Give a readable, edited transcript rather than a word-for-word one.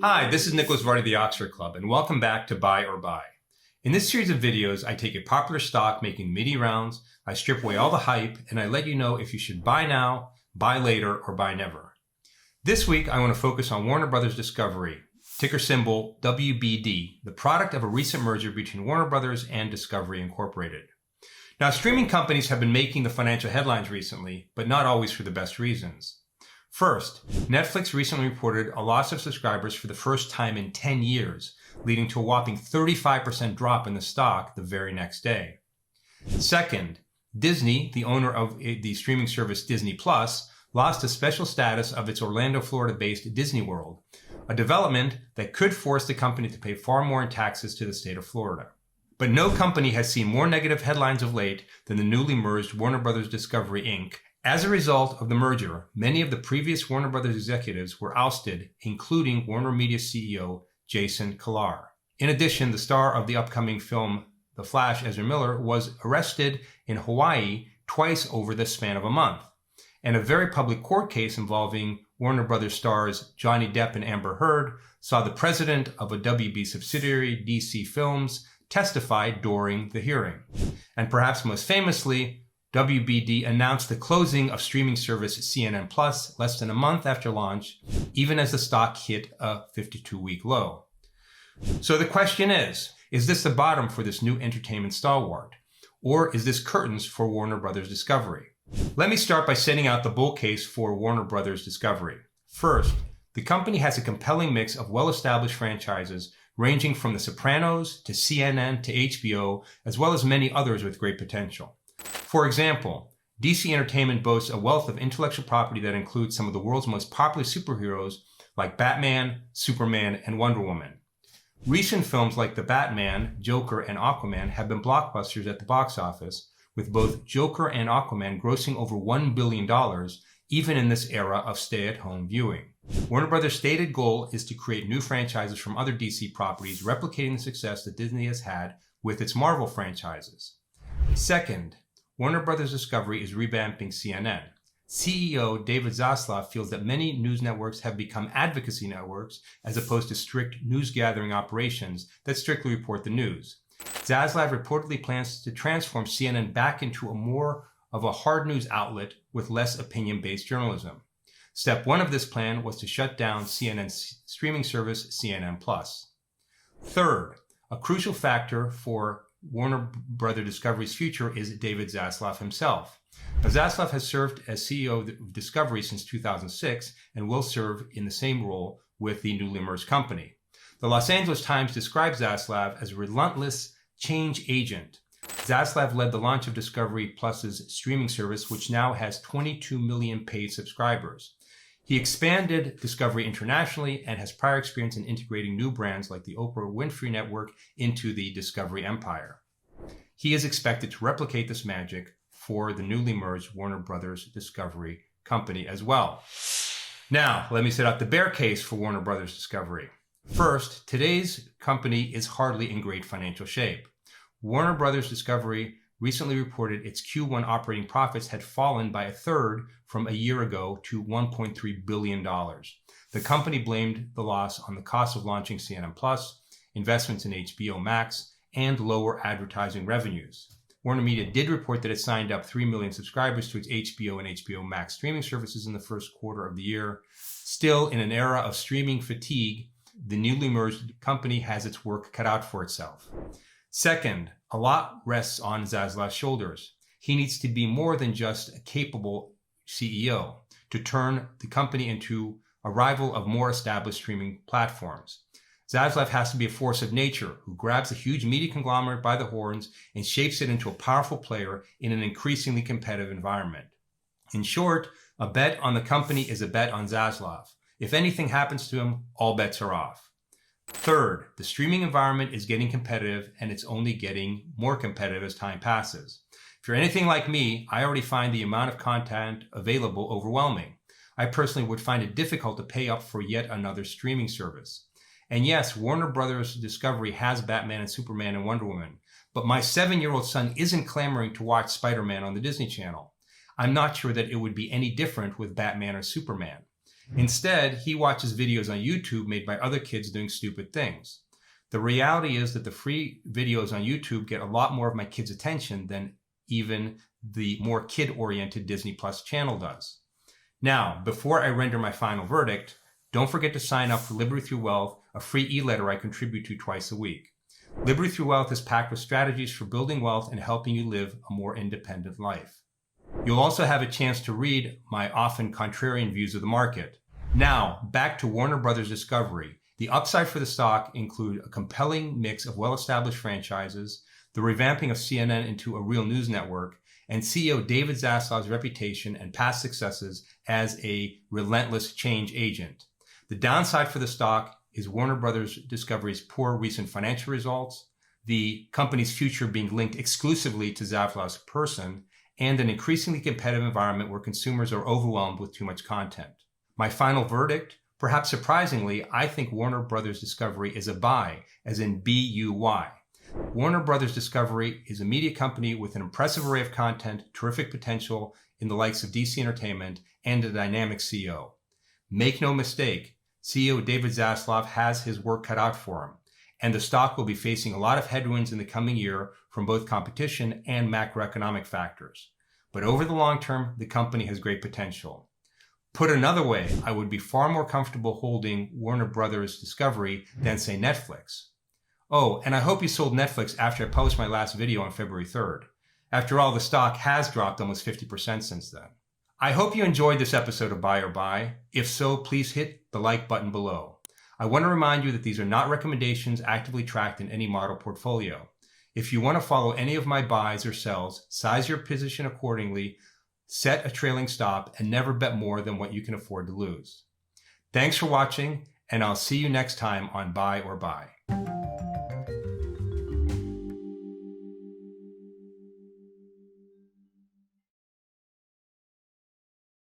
Hi, this is Nicholas Vardy of the Oxford Club, and welcome back to Buy or Buy. In this series of videos, I take a popular stock making mini rounds, I strip away all the hype, and I let you know if you should buy now, buy later, or buy never. This week, I want to focus on Warner Brothers Discovery, ticker symbol WBD, the product of a recent merger between Warner Brothers and Discovery Incorporated. Now, streaming companies have been making the financial headlines recently, but not always for the best reasons. First, Netflix recently reported a loss of subscribers for the first time in 10 years, leading to a whopping 35% drop in the stock the very next day. Second, Disney, the owner of the streaming service Disney Plus, lost a special status of its Orlando, Florida-based Disney World, a development that could force the company to pay far more in taxes to the state of Florida. But no company has seen more negative headlines of late than the newly merged Warner Brothers Discovery, Inc. As a result of the merger, many of the previous Warner Brothers executives were ousted, including Warner Media CEO Jason Kilar. In addition, the star of the upcoming film The Flash, Ezra Miller, was arrested in Hawaii twice over the span of a month. And a very public court case involving Warner Brothers stars Johnny Depp and Amber Heard saw the president of a WB subsidiary, DC Films, testify during the hearing. And perhaps most famously, WBD announced the closing of streaming service CNN Plus less than a month after launch, even as the stock hit a 52-week low. So the question is this the bottom for this new entertainment stalwart? Or is this curtains for Warner Brothers Discovery? Let me start by setting out the bull case for Warner Brothers Discovery. First, the company has a compelling mix of well-established franchises ranging from The Sopranos to CNN to HBO, as well as many others with great potential. For example, DC Entertainment boasts a wealth of intellectual property that includes some of the world's most popular superheroes like Batman, Superman, and Wonder Woman. Recent films like The Batman, Joker, and Aquaman have been blockbusters at the box office, with both Joker and Aquaman grossing over $1 billion, even in this era of stay-at-home viewing. Warner Brothers' stated goal is to create new franchises from other DC properties, replicating the success that Disney has had with its Marvel franchises. Second, Warner Brothers Discovery is revamping CNN. CEO David Zaslav feels that many news networks have become advocacy networks as opposed to strict news-gathering operations that strictly report the news. Zaslav reportedly plans to transform CNN back into more of a hard news outlet with less opinion-based journalism. Step one of this plan was to shut down CNN's streaming service, CNN Plus. Third, a crucial factor for Warner Brothers Discovery's future is David Zaslav himself. Now, Zaslav has served as CEO of Discovery since 2006 and will serve in the same role with the newly merged company. The Los Angeles Times describes Zaslav as a relentless change agent. Zaslav led the launch of Discovery Plus's streaming service, which now has 22 million paid subscribers. He expanded Discovery internationally and has prior experience in integrating new brands like the Oprah Winfrey Network into the Discovery empire. He is expected to replicate this magic for the newly merged Warner Brothers Discovery company as well. Now, let me set out the bear case for Warner Brothers Discovery. First, today's company is hardly in great financial shape. Warner Brothers Discovery recently reported its Q1 operating profits had fallen by a third from a year ago to $1.3 billion. The company blamed the loss on the cost of launching CNN Plus, investments in HBO Max, and lower advertising revenues. Warner Media did report that it signed up 3 million subscribers to its HBO and HBO Max streaming services in the first quarter of the year. Still, in an era of streaming fatigue, the newly merged company has its work cut out for itself. Second, a lot rests on Zaslav's shoulders. He needs to be more than just a capable CEO to turn the company into a rival of more established streaming platforms. Zaslav has to be a force of nature who grabs a huge media conglomerate by the horns and shapes it into a powerful player in an increasingly competitive environment. In short, a bet on the company is a bet on Zaslav. If anything happens to him, all bets are off. Third, the streaming environment is getting competitive, and it's only getting more competitive as time passes. If you're anything like me, I already find the amount of content available overwhelming. I personally would find it difficult to pay up for yet another streaming service. And yes, Warner Brothers Discovery has Batman and Superman and Wonder Woman, but my 7-year-old son isn't clamoring to watch Spider-Man on the Disney Channel. I'm not sure that it would be any different with Batman or Superman. Instead, he watches videos on YouTube made by other kids doing stupid things. The reality is that the free videos on YouTube get a lot more of my kids' attention than even the more kid-oriented Disney Plus channel does. Now, before I render my final verdict, don't forget to sign up for Liberty Through Wealth, a free e-letter I contribute to twice a week. Liberty Through Wealth is packed with strategies for building wealth and helping you live a more independent life. You'll also have a chance to read my often contrarian views of the market. Now, back to Warner Brothers Discovery. The upside for the stock include a compelling mix of well-established franchises, the revamping of CNN into a real news network, and CEO David Zaslav's reputation and past successes as a relentless change agent. The downside for the stock is Warner Brothers Discovery's poor recent financial results, the company's future being linked exclusively to Zaslav's person, and an increasingly competitive environment where consumers are overwhelmed with too much content. My final verdict? Perhaps surprisingly, I think Warner Brothers Discovery is a buy, as in B-U-Y. Warner Brothers Discovery is a media company with an impressive array of content, terrific potential in the likes of DC Entertainment, and a dynamic CEO. Make no mistake, CEO David Zaslav has his work cut out for him, and the stock will be facing a lot of headwinds in the coming year from both competition and macroeconomic factors. But over the long term, the company has great potential. Put another way, I would be far more comfortable holding Warner Brothers Discovery than, say, Netflix. Oh, and I hope you sold Netflix after I published my last video on February 3rd. After all, the stock has dropped almost 50% since then. I hope you enjoyed this episode of Buy or Buy. If so, please hit the like button below. I want to remind you that these are not recommendations actively tracked in any model portfolio. If you want to follow any of my buys or sells, size your position accordingly, set a trailing stop, and never bet more than what you can afford to lose. Thanks for watching, and I'll see you next time on Buy or Buy.